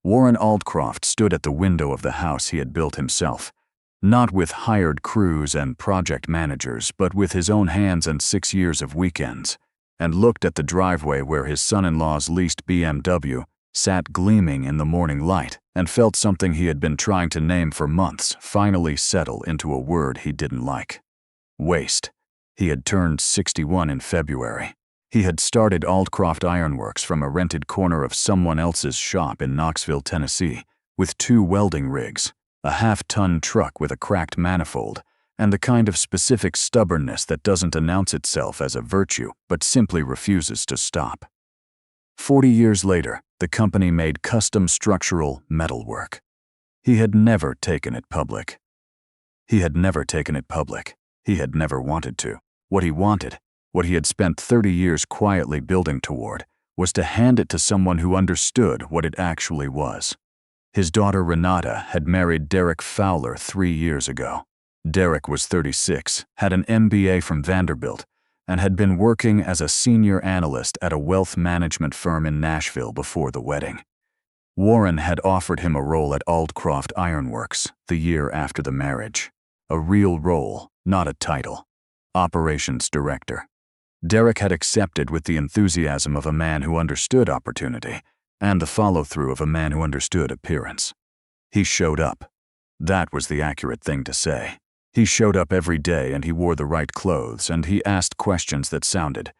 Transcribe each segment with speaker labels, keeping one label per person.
Speaker 1: Warren Aldcroft stood at the window of the house he had built himself, not with hired crews and project managers, but with his own hands and 6 years of weekends, and looked at the driveway where his son-in-law's leased BMW sat gleaming in the morning light, and felt something he had been trying to name for months finally settle into a word he didn't like. Waste. He had turned 61 in February. He had started Aldcroft Ironworks from a rented corner of someone else's shop in Knoxville, Tennessee, with 2 welding rigs, a half-ton truck with a cracked manifold, and the kind of specific stubbornness that doesn't announce itself as a virtue but simply refuses to stop. 40 years later, the company made custom structural metalwork. He had never taken it public. He had never wanted to. What he wanted, what he had spent 30 years quietly building toward, was to hand it to someone who understood what it actually was. His daughter Renata had married Derek Fowler 3 years ago. Derek was 36, had an MBA from Vanderbilt, and had been working as a senior analyst at a wealth management firm in Nashville before the wedding. Warren had offered him a role at Aldcroft Ironworks the year after the marriage. A real role, not a title. Operations director. Derek had accepted with the enthusiasm of a man who understood opportunity, and the follow-through of a man who understood appearance. He showed up. That was the accurate thing to say. He showed up every day, and he wore the right clothes, and he asked questions that sounded,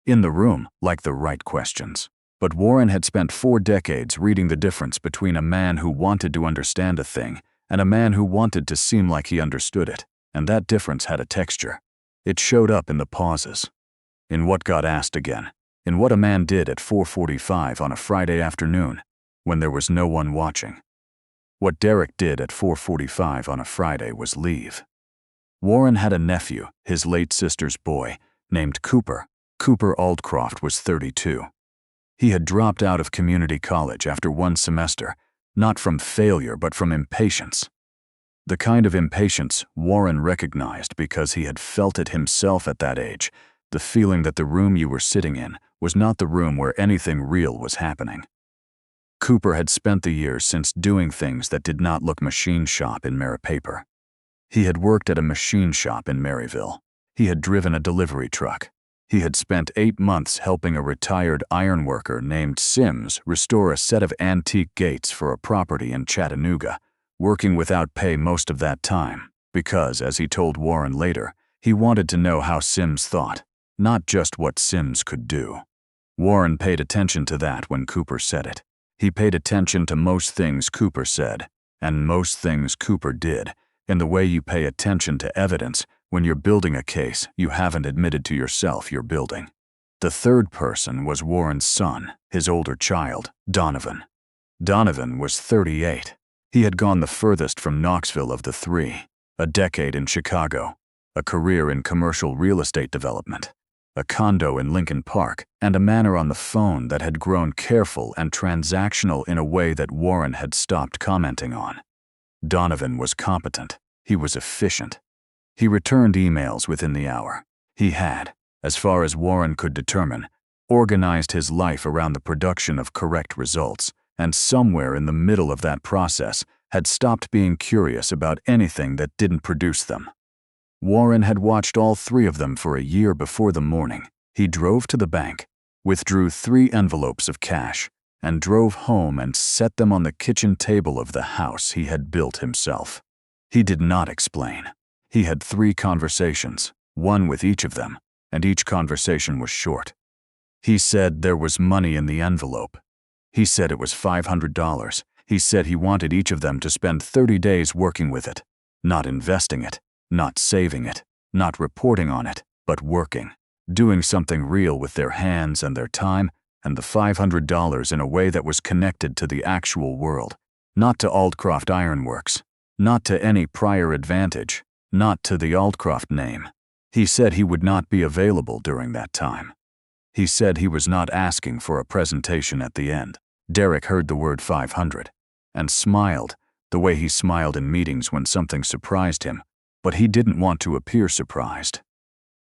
Speaker 1: in the room, like the right questions. But Warren had spent 4 decades reading the difference between a man who wanted to understand a thing and a man who wanted to seem like he understood it, and that difference had a texture. It showed up in the pauses. In what got asked again. In what a man did at 4:45 on a Friday afternoon, when there was no one watching. What Derek did at 4:45 on a Friday was leave. Warren had a nephew, his late sister's boy, named Cooper. Cooper Aldcroft was 32. He had dropped out of community college after 1 semester, not from failure but from impatience. The kind of impatience Warren recognized because he had felt it himself at that age, the feeling that the room you were sitting in was not the room where anything real was happening. Cooper had spent the years since doing things that did not look machine shop in Maripaper. He had worked at a machine shop in Maryville. He had driven a delivery truck. He had spent 8 months helping a retired ironworker named Sims restore a set of antique gates for a property in Chattanooga, working without pay most of that time, because, as he told Warren later, he wanted to know how Sims thought, not just what Sims could do. Warren paid attention to that when Cooper said it. He paid attention to most things Cooper said, and most things Cooper did, in the way you pay attention to evidence when you're building a case you haven't admitted to yourself you're building. The third person was Warren's son, his older child, Donovan. Donovan was 38. He had gone the furthest from Knoxville of the 3, a decade in Chicago, a career in commercial real estate development, a condo in Lincoln Park, and a manner on the phone that had grown careful and transactional in a way that Warren had stopped commenting on. Donovan was competent. He was efficient. He returned emails within the hour. He had, as far as Warren could determine, organized his life around the production of correct results, and somewhere in the middle of that process had stopped being curious about anything that didn't produce them. Warren had watched all 3 of them for a year before the morning. He drove to the bank, withdrew 3 envelopes of cash, and drove home and set them on the kitchen table of the house he had built himself. He did not explain. He had 3 conversations, one with each of them, and each conversation was short. He said there was money in the envelope. He said it was $500. He said he wanted each of them to spend 30 days working with it, not investing it, not saving it, not reporting on it, but working, doing something real with their hands and their time and the $500 in a way that was connected to the actual world, not to Aldcroft Ironworks, not to any prior advantage, not to the Aldcroft name. He said he would not be available during that time. He said he was not asking for a presentation at the end. Derek heard the word 500 and smiled, the way he smiled in meetings when something surprised him, but he didn't want to appear surprised.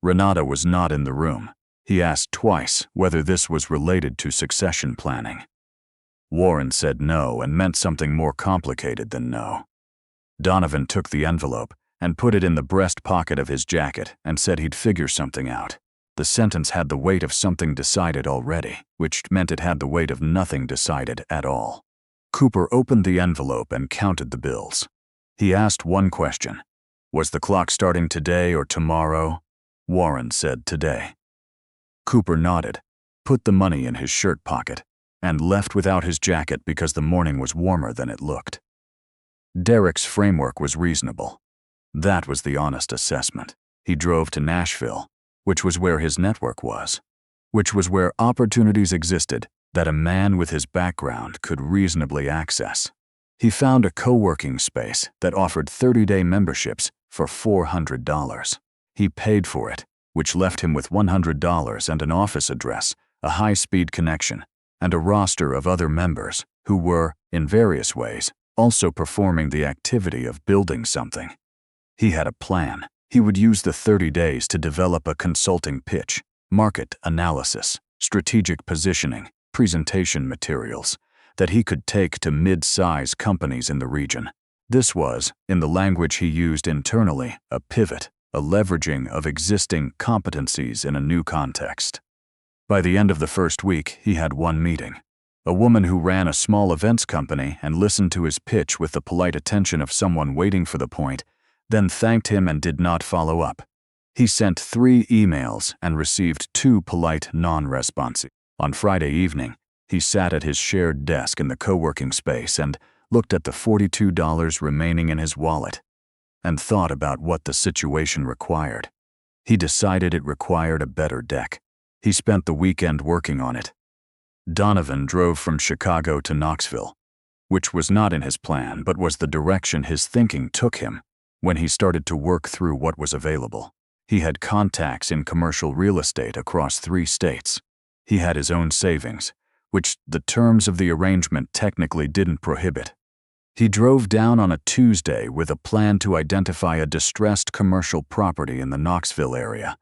Speaker 1: Renata was not in the room. He asked twice whether this was related to succession planning. Warren said no and meant something more complicated than no. Donovan took the envelope and put it in the breast pocket of his jacket and said he'd figure something out. The sentence had the weight of something decided already, which meant it had the weight of nothing decided at all. Cooper opened the envelope and counted the bills. He asked one question. Was the clock starting today or tomorrow? Warren said today. Cooper nodded, put the money in his shirt pocket, and left without his jacket because the morning was warmer than it looked. Derek's framework was reasonable. That was the honest assessment. He drove to Nashville, which was where his network was, which was where opportunities existed that a man with his background could reasonably access. He found a co-working space that offered 30-day memberships for $400. He paid for it, which left him with $100 and an office address, a high-speed connection, and a roster of other members who were, in various ways, also performing the activity of building something. He had a plan. He would use the 30 days to develop a consulting pitch, market analysis, strategic positioning, presentation materials that he could take to mid-size companies in the region. This was, in the language he used internally, a pivot, a leveraging of existing competencies in a new context. By the end of the first week, he had one meeting. A woman who ran a small events company and listened to his pitch with the polite attention of someone waiting for the point, then thanked him and did not follow up. He sent 3 emails and received 2 polite non-responses. On Friday evening, he sat at his shared desk in the co-working space and looked at the $42 remaining in his wallet and thought about what the situation required. He decided it required a better deck. He spent the weekend working on it. Donovan drove from Chicago to Knoxville, which was not in his plan but was the direction his thinking took him when he started to work through what was available. He had contacts in commercial real estate across 3 states. He had his own savings, which the terms of the arrangement technically didn't prohibit. He drove down on a Tuesday with a plan to identify a distressed commercial property in the Knoxville area,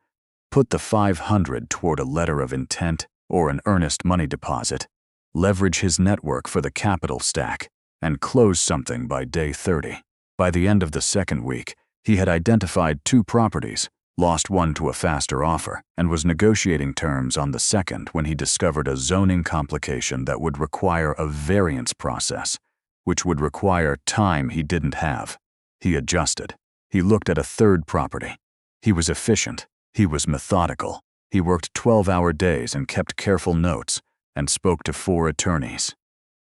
Speaker 1: put the $500 toward a letter of intent or an earnest money deposit, leverage his network for the capital stack, and close something by day 30. By the end of the second week, he had identified 2 properties, lost one to a faster offer, and was negotiating terms on the second when he discovered a zoning complication that would require a variance process, which would require time he didn't have. He adjusted. He looked at a 3rd property. He was efficient. He was methodical. He worked 12-hour days and kept careful notes and spoke to 4 attorneys,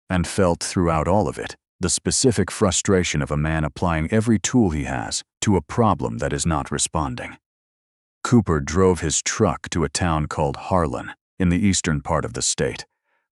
Speaker 1: and felt throughout all of it the specific frustration of a man applying every tool he has to a problem that is not responding. Cooper drove his truck to a town called Harlan in the eastern part of the state,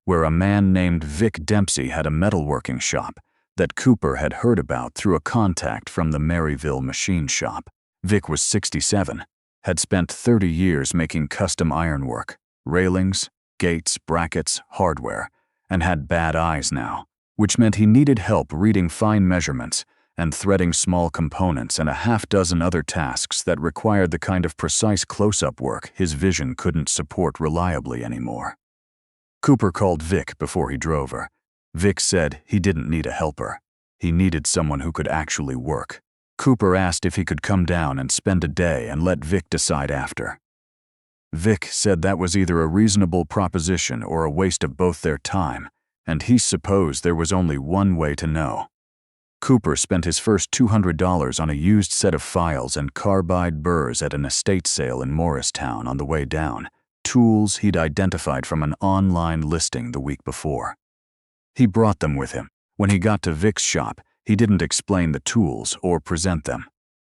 Speaker 1: where a man named Vic Dempsey had a metalworking shop that Cooper had heard about through a contact from the Maryville machine shop. Vic was 67, had spent 30 years making custom ironwork, railings, gates, brackets, hardware, and had bad eyes now, which meant he needed help reading fine measurements and threading small components and a half-dozen other tasks that required the kind of precise close-up work his vision couldn't support reliably anymore. Cooper called Vic before he drove her. Vic said he didn't need a helper. He needed someone who could actually work. Cooper asked if he could come down and spend a day and let Vic decide after. Vic said that was either a reasonable proposition or a waste of both their time, and he supposed there was only one way to know. Cooper spent his first $200 on a used set of files and carbide burrs at an estate sale in Morristown on the way down, tools he'd identified from an online listing the week before. He brought them with him. When he got to Vic's shop, he didn't explain the tools or present them.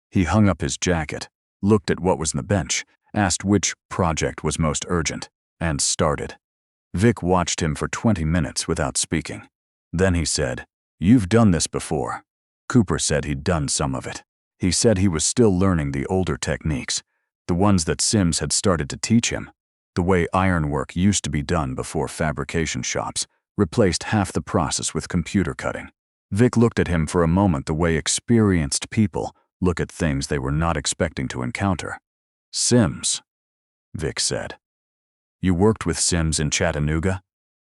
Speaker 1: He hung up his jacket, looked at what was on the bench, asked which project was most urgent, and started. Vic watched him for 20 minutes without speaking. Then he said, "You've done this before." Cooper said he'd done some of it. He said he was still learning the older techniques, the ones that Sims had started to teach him. The way ironwork used to be done before fabrication shops replaced half the process with computer cutting. Vic looked at him for a moment the way experienced people look at things they were not expecting to encounter. "Sims," Vic said. "You worked with Sims in Chattanooga?"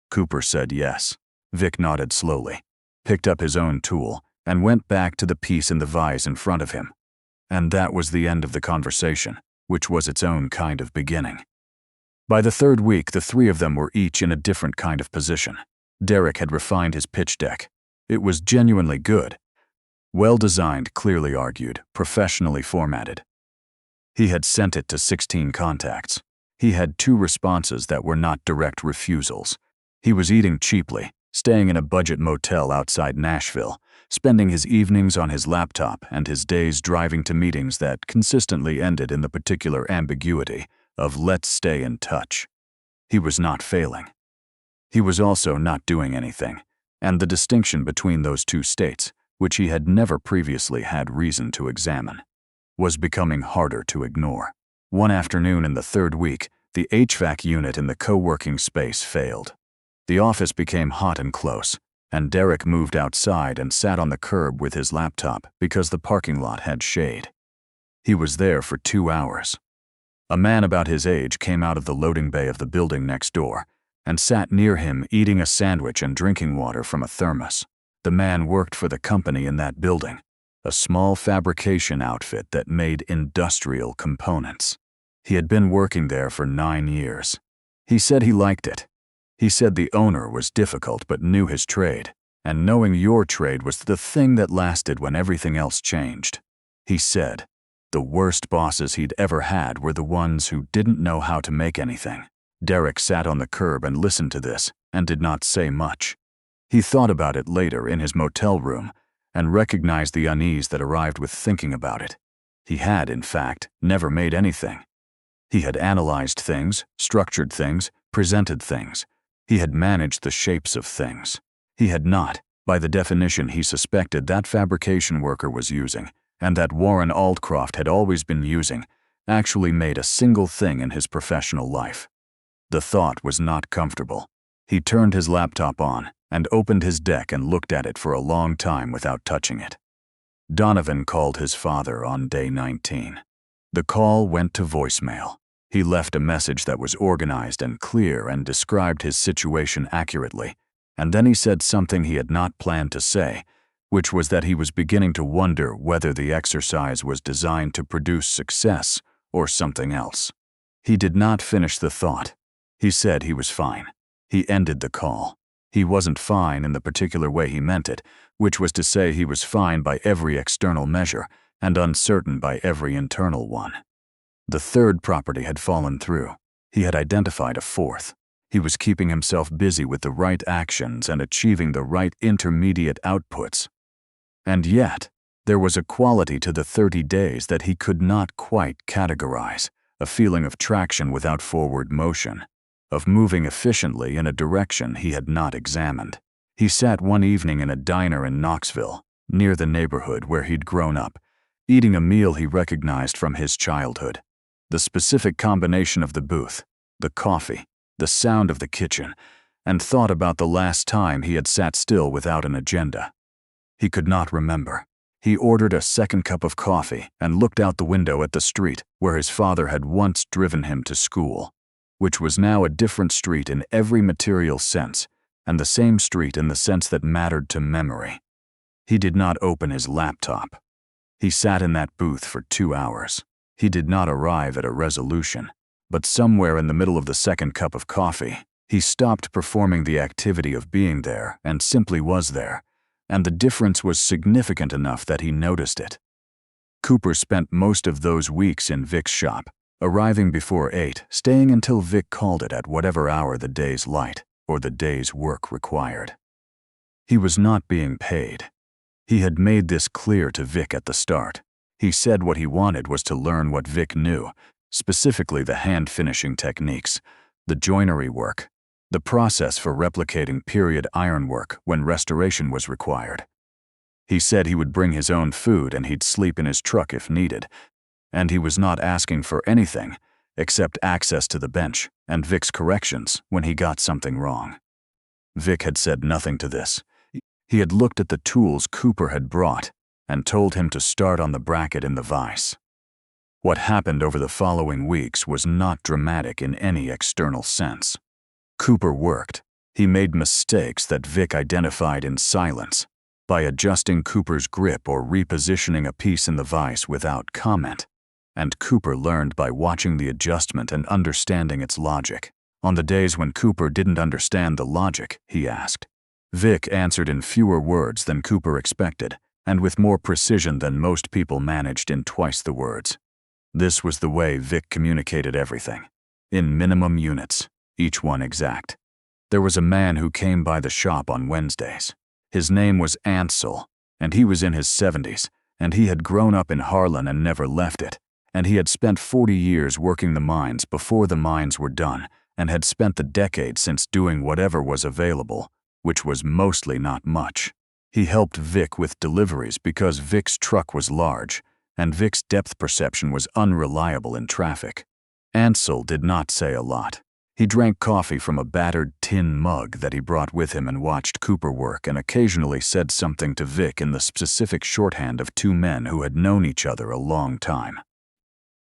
Speaker 1: Cooper said yes. Vic nodded slowly, picked up his own tool, and went back to the piece in the vise in front of him. And that was the end of the conversation, which was its own kind of beginning. By the third week, the three of them were each in a different kind of position. Derek had refined his pitch deck. It was genuinely good. Well-designed, clearly argued, professionally formatted. He had sent it to 16 contacts. He had 2 responses that were not direct refusals. He was eating cheaply, staying in a budget motel outside Nashville, spending his evenings on his laptop and his days driving to meetings that consistently ended in the particular ambiguity of "let's stay in touch." He was not failing. He was also not doing anything, and the distinction between those two states, which he had never previously had reason to examine, was becoming harder to ignore. One afternoon in the third week, the HVAC unit in the co-working space failed. The office became hot and close, and Derek moved outside and sat on the curb with his laptop because the parking lot had shade. He was there for 2 hours. A man about his age came out of the loading bay of the building next door and sat near him eating a sandwich and drinking water from a thermos. The man worked for the company in that building, a small fabrication outfit that made industrial components. He had been working there for 9 years. He said he liked it. He said the owner was difficult but knew his trade, and knowing your trade was the thing that lasted when everything else changed. He said the worst bosses he'd ever had were the ones who didn't know how to make anything. Derek sat on the curb and listened to this and did not say much. He thought about it later in his motel room and recognized the unease that arrived with thinking about it. He had, in fact, never made anything. He had analyzed things, structured things, presented things. He had managed the shapes of things. He had not, by the definition he suspected that fabrication worker was using, and that Warren Aldcroft had always been using, actually made a single thing in his professional life. The thought was not comfortable. He turned his laptop on and opened his deck and looked at it for a long time without touching it. Donovan called his father on day 19. The call went to voicemail. He left a message that was organized and clear and described his situation accurately, and then he said something he had not planned to say, which was that he was beginning to wonder whether the exercise was designed to produce success or something else. He did not finish the thought. He said he was fine. He ended the call. He wasn't fine in the particular way he meant it, which was to say he was fine by every external measure and uncertain by every internal one. The third property had fallen through. He had identified a fourth. He was keeping himself busy with the right actions and achieving the right intermediate outputs. And yet, there was a quality to the 30 days that he could not quite categorize, a feeling of traction without forward motion, of moving efficiently in a direction he had not examined. He sat one evening in a diner in Knoxville, near the neighborhood where he'd grown up, eating a meal he recognized from his childhood. The specific combination of the booth, the coffee, the sound of the kitchen, and thought about the last time he had sat still without an agenda. He could not remember. He ordered a second cup of coffee and looked out the window at the street where his father had once driven him to school, which was now a different street in every material sense, and the same street in the sense that mattered to memory. He did not open his laptop. He sat in that booth for 2 hours. He did not arrive at a resolution, but somewhere in the middle of the second cup of coffee, he stopped performing the activity of being there and simply was there, and the difference was significant enough that he noticed it. Cooper spent most of those weeks in Vic's shop, arriving before 8, staying until Vic called it at whatever hour the day's light or the day's work required. He was not being paid. He had made this clear to Vic at the start. He said what he wanted was to learn what Vic knew, specifically the hand-finishing techniques, the joinery work, the process for replicating period ironwork when restoration was required. He said he would bring his own food and he'd sleep in his truck if needed, and he was not asking for anything except access to the bench and Vic's corrections when he got something wrong. Vic had said nothing to this. He had looked at the tools Cooper had brought and told him to start on the bracket in the vise. What happened over the following weeks was not dramatic in any external sense. Cooper worked. He made mistakes that Vic identified in silence, by adjusting Cooper's grip or repositioning a piece in the vise without comment. And Cooper learned by watching the adjustment and understanding its logic. On the days when Cooper didn't understand the logic, he asked. Vic answered in fewer words than Cooper expected, and with more precision than most people managed in twice the words. This was the way Vic communicated everything. In minimum units, each one exact. There was a man who came by the shop on Wednesdays. His name was Ansel, and he was in his 70s, and he had grown up in Harlan and never left it, and he had spent 40 years working the mines before the mines were done, and had spent the decade since doing whatever was available, which was mostly not much. He helped Vic with deliveries because Vic's truck was large, and Vic's depth perception was unreliable in traffic. Ansel did not say a lot. He drank coffee from a battered tin mug that he brought with him and watched Cooper work and occasionally said something to Vic in the specific shorthand of two men who had known each other a long time.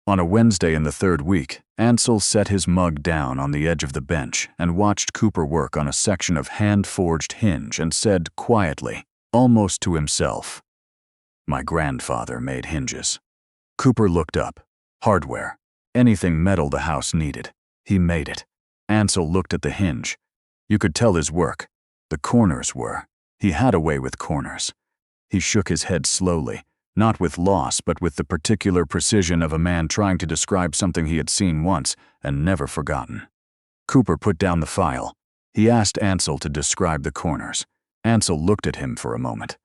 Speaker 1: On a Wednesday in the third week, Ansel set his mug down on the edge of the bench and watched Cooper work on a section of hand-forged hinge and said quietly, almost to himself, "My grandfather made hinges." Cooper looked up. Hardware. Anything metal the house needed. He made it. Ansel looked at the hinge. You could tell his work. The corners were. He had a way with corners. He shook his head slowly, not with loss but with the particular precision of a man trying to describe something he had seen once and never forgotten. Cooper put down the file. He asked Ansel to describe the corners. Ansel looked at him for a moment.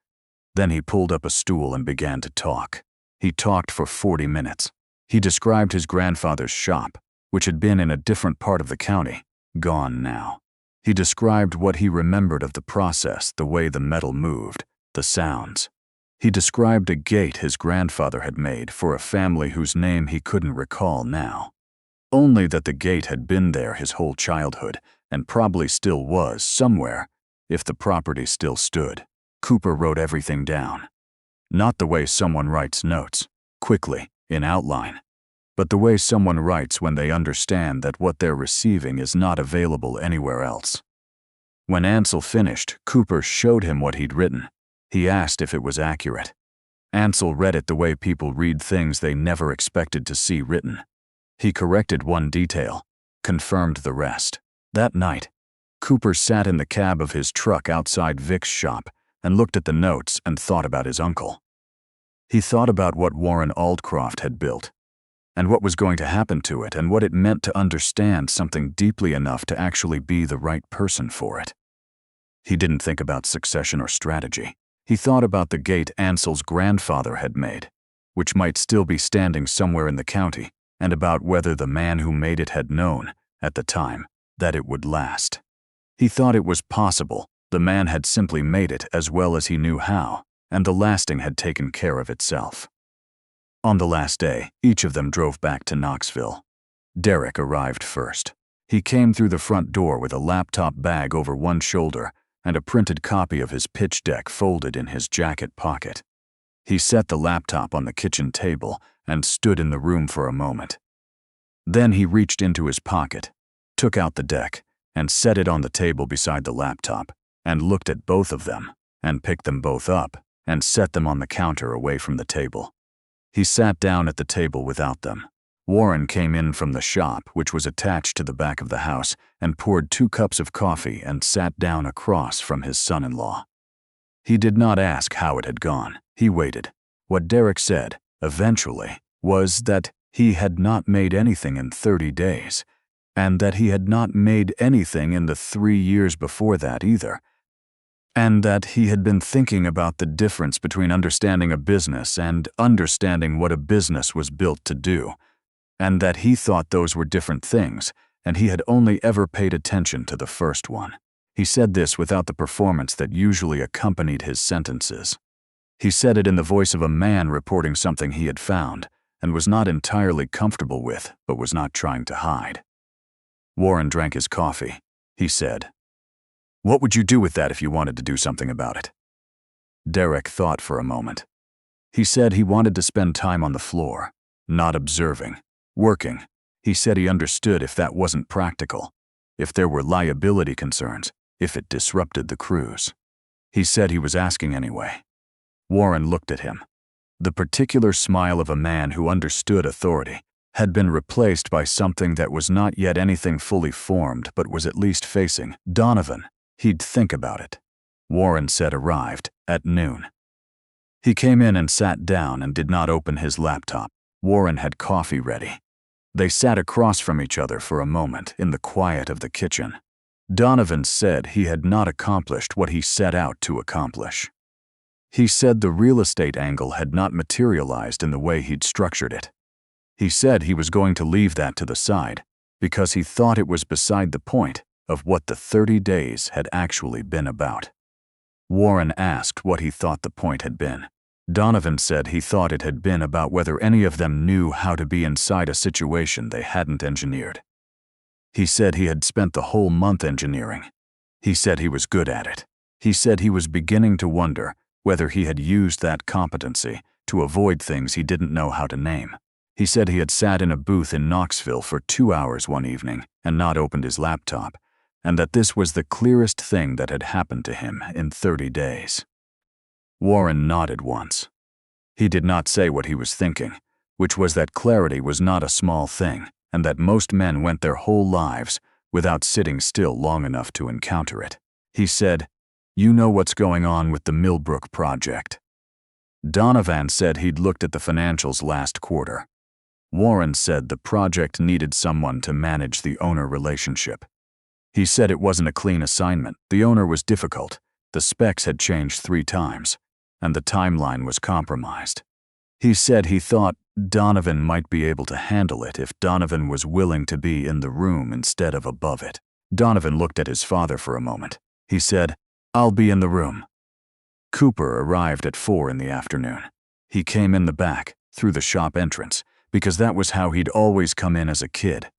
Speaker 1: Then he pulled up a stool and began to talk. He talked for 40 minutes. He described his grandfather's shop, which had been in a different part of the county, gone now. He described what he remembered of the process, the way the metal moved, the sounds. He described a gate his grandfather had made for a family whose name he couldn't recall now. Only that the gate had been there his whole childhood, and probably still was somewhere, if the property still stood. Cooper wrote everything down. Not the way someone writes notes, quickly, in outline, but the way someone writes when they understand that what they're receiving is not available anywhere else. When Ansel finished, Cooper showed him what he'd written. He asked if it was accurate. Ansel read it the way people read things they never expected to see written. He corrected one detail, confirmed the rest. That night, Cooper sat in the cab of his truck outside Vic's shop and looked at the notes and thought about his uncle. He thought about what Warren Aldcroft had built, and what was going to happen to it, and what it meant to understand something deeply enough to actually be the right person for it. He didn't think about succession or strategy. He thought about the gate Ansel's grandfather had made, which might still be standing somewhere in the county, and about whether the man who made it had known, at the time, that it would last. He thought it was possible the man had simply made it as well as he knew how, and the lasting had taken care of itself. On the last day, each of them drove back to Knoxville. Derek arrived first. He came through the front door with a laptop bag over one shoulder and a printed copy of his pitch deck folded in his jacket pocket. He set the laptop on the kitchen table and stood in the room for a moment. Then he reached into his pocket, took out the deck, and set it on the table beside the laptop, and looked at both of them, and picked them both up, and set them on the counter away from the table. He sat down at the table without them. Warren came in from the shop, which was attached to the back of the house, and poured 2 cups of coffee and sat down across from his son-in-law. He did not ask how it had gone. He waited. What Derek said, eventually, was that he had not made anything in 30 days, and that he had not made anything in the 3 years before that either, and that he had been thinking about the difference between understanding a business and understanding what a business was built to do, and that he thought those were different things, and he had only ever paid attention to the first one. He said this without the performance that usually accompanied his sentences. He said it in the voice of a man reporting something he had found, and was not entirely comfortable with, but was not trying to hide. Warren drank his coffee. He said, "What would you do with that if you wanted to do something about it?" Derek thought for a moment. He said he wanted to spend time on the floor, not observing, working. He said he understood if that wasn't practical, if there were liability concerns, if it disrupted the cruise. He said he was asking anyway. Warren looked at him. The particular smile of a man who understood authority had been replaced by something that was not yet anything fully formed but was at least facing Donovan. He'd think about it. Warren said arrived at noon. He came in and sat down and did not open his laptop. Warren had coffee ready. They sat across from each other for a moment in the quiet of the kitchen. Donovan said he had not accomplished what he set out to accomplish. He said the real estate angle had not materialized in the way he'd structured it. He said he was going to leave that to the side because he thought it was beside the point of what the 30 days had actually been about. Warren asked what he thought the point had been. Donovan said he thought it had been about whether any of them knew how to be inside a situation they hadn't engineered. He said he had spent the whole month engineering. He said he was good at it. He said he was beginning to wonder whether he had used that competency to avoid things he didn't know how to name. He said he had sat in a booth in Knoxville for 2 hours one evening and not opened his laptop, and that this was the clearest thing that had happened to him in 30 days. Warren nodded once. He did not say what he was thinking, which was that clarity was not a small thing, and that most men went their whole lives without sitting still long enough to encounter it. He said, "You know what's going on with the Millbrook project." Donovan said he'd looked at the financials last quarter. Warren said the project needed someone to manage the owner relationship. He said it wasn't a clean assignment. The owner was difficult, the specs had changed 3 times, and the timeline was compromised. He said he thought Donovan might be able to handle it if Donovan was willing to be in the room instead of above it. Donovan looked at his father for a moment. He said, "I'll be in the room." Cooper arrived at 4 in the afternoon. He came in the back, through the shop entrance, because that was how he'd always come in as a kid.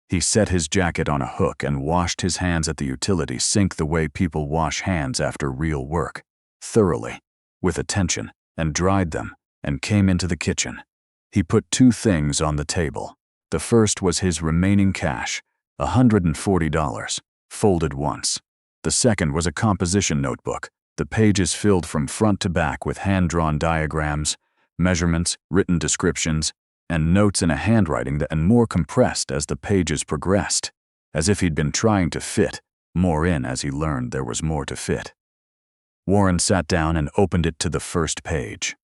Speaker 1: He set his jacket on a hook and washed his hands at the utility sink the way people wash hands after real work, thoroughly, with attention, and dried them, and came into the kitchen. He put 2 things on the table. The first was his remaining cash, $140, folded once. The second was a composition notebook, the pages filled from front to back with hand-drawn diagrams, measurements, written descriptions, and notes in a handwriting that and more compressed as the pages progressed, as if he'd been trying to fit more in as he learned there was more to fit. Warren sat down and opened it to the first page.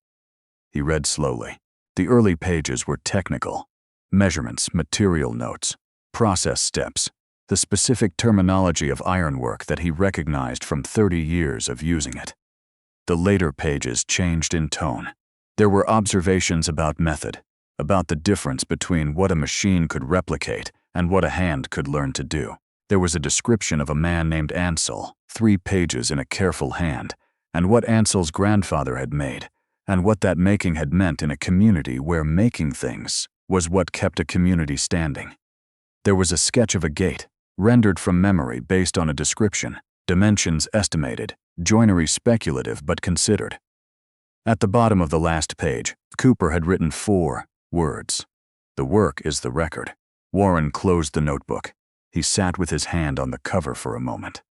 Speaker 1: He read slowly. The early pages were technical. Measurements, material notes, process steps, the specific terminology of ironwork that he recognized from 30 years of using it. The later pages changed in tone. There were observations about method, about the difference between what a machine could replicate and what a hand could learn to do. There was a description of a man named Ansel, 3 pages in a careful hand, and what Ansel's grandfather had made, and what that making had meant in a community where making things was what kept a community standing. There was a sketch of a gate, rendered from memory based on a description, dimensions estimated, joinery speculative but considered. At the bottom of the last page, Cooper had written 4 words. "The work is the record." Warren closed the notebook. He sat with his hand on the cover for a moment.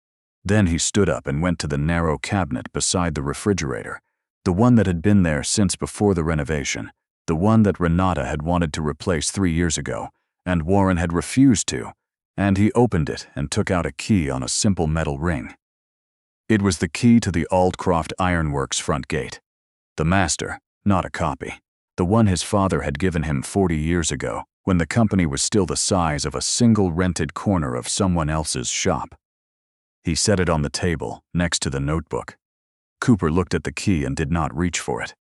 Speaker 1: Then he stood up and went to the narrow cabinet beside the refrigerator, the one that had been there since before the renovation, the one that Renata had wanted to replace 3 years ago, and Warren had refused to, and he opened it and took out a key on a simple metal ring. It was the key to the Aldcroft Ironworks front gate. The master, not a copy. The one his father had given him 40 years ago, when the company was still the size of a single rented corner of someone else's shop. He set it on the table, next to the notebook. Cooper looked at the key and did not reach for it.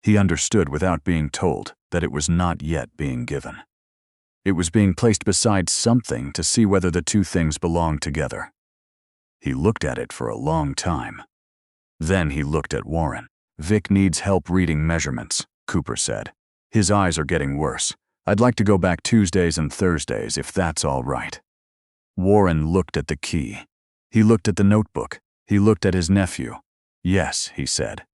Speaker 1: He understood without being told that it was not yet being given. It was being placed beside something to see whether the 2 things belonged together. He looked at it for a long time. Then he looked at Warren. "Vic needs help reading measurements," Cooper said. "His eyes are getting worse. I'd like to go back Tuesdays and Thursdays if that's all right." Warren looked at the key. He looked at the notebook. He looked at his nephew. "Yes," he said.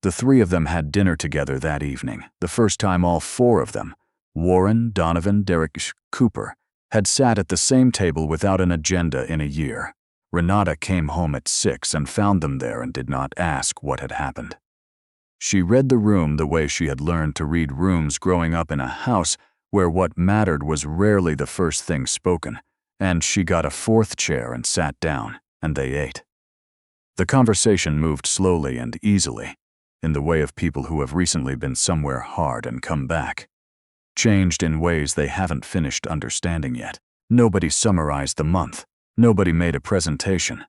Speaker 1: The 3 of them had dinner together that evening, the first time all 4 of them, Warren, Donovan, Derek, Cooper, had sat at the same table without an agenda in a year. Renata came home at 6 and found them there and did not ask what had happened. She read the room the way she had learned to read rooms growing up in a house where what mattered was rarely the first thing spoken, and she got a 4th chair and sat down, and they ate. The conversation moved slowly and easily, in the way of people who have recently been somewhere hard and come back. Changed in ways they haven't finished understanding yet. Nobody summarized the month. Nobody made a presentation.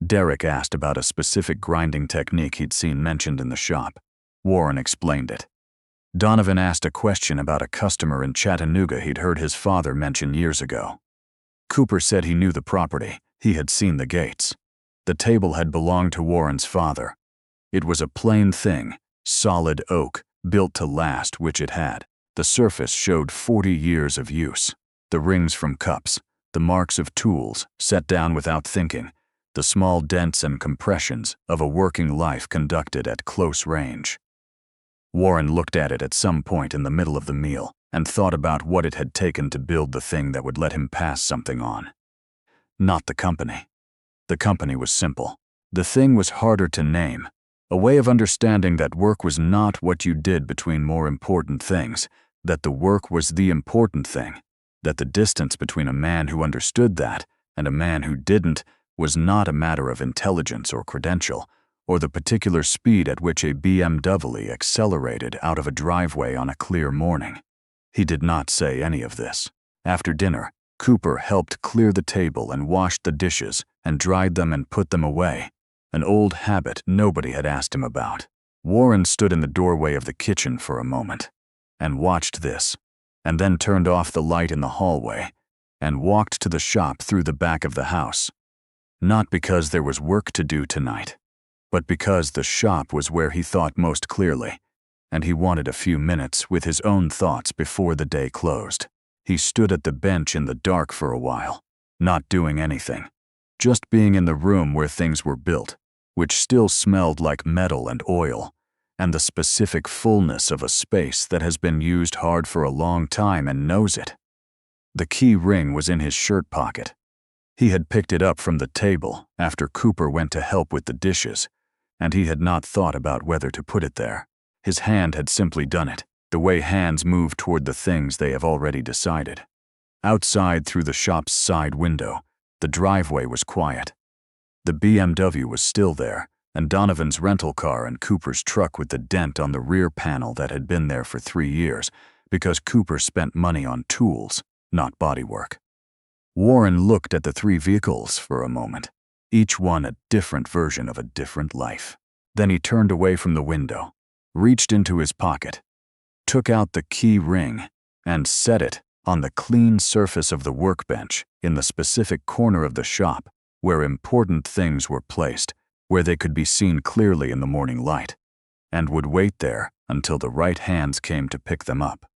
Speaker 1: Derek asked about a specific grinding technique he'd seen mentioned in the shop. Warren explained it. Donovan asked a question about a customer in Chattanooga he'd heard his father mention years ago. Cooper said he knew the property. He had seen the gates. The table had belonged to Warren's father. It was a plain thing, solid oak, built to last, which it had. The surface showed 40 years of use. The rings from cups, the marks of tools set down without thinking, the small dents and compressions of a working life conducted at close range. Warren looked at it at some point in the middle of the meal and thought about what it had taken to build the thing that would let him pass something on. Not the company. The company was simple. The thing was harder to name. A way of understanding that work was not what you did between more important things, that the work was the important thing, that the distance between a man who understood that and a man who didn't was not a matter of intelligence or credential, or the particular speed at which a BMW accelerated out of a driveway on a clear morning. He did not say any of this. After dinner, Cooper helped clear the table and washed the dishes and dried them and put them away, an old habit nobody had asked him about. Warren stood in the doorway of the kitchen for a moment and watched this, and then turned off the light in the hallway and walked to the shop through the back of the house. Not because there was work to do tonight, but because the shop was where he thought most clearly, and he wanted a few minutes with his own thoughts before the day closed. He stood at the bench in the dark for a while, not doing anything, just being in the room where things were built, which still smelled like metal and oil, and the specific fullness of a space that has been used hard for a long time and knows it. The key ring was in his shirt pocket. He had picked it up from the table after Cooper went to help with the dishes, and he had not thought about whether to put it there. His hand had simply done it, the way hands move toward the things they have already decided. Outside through the shop's side window, the driveway was quiet. The BMW was still there, and Donovan's rental car and Cooper's truck with the dent on the rear panel that had been there for 3 years because Cooper spent money on tools, not bodywork. Warren looked at the 3 vehicles for a moment, each one a different version of a different life. Then he turned away from the window, reached into his pocket, took out the key ring, and set it on the clean surface of the workbench in the specific corner of the shop where important things were placed, where they could be seen clearly in the morning light, and would wait there until the right hands came to pick them up.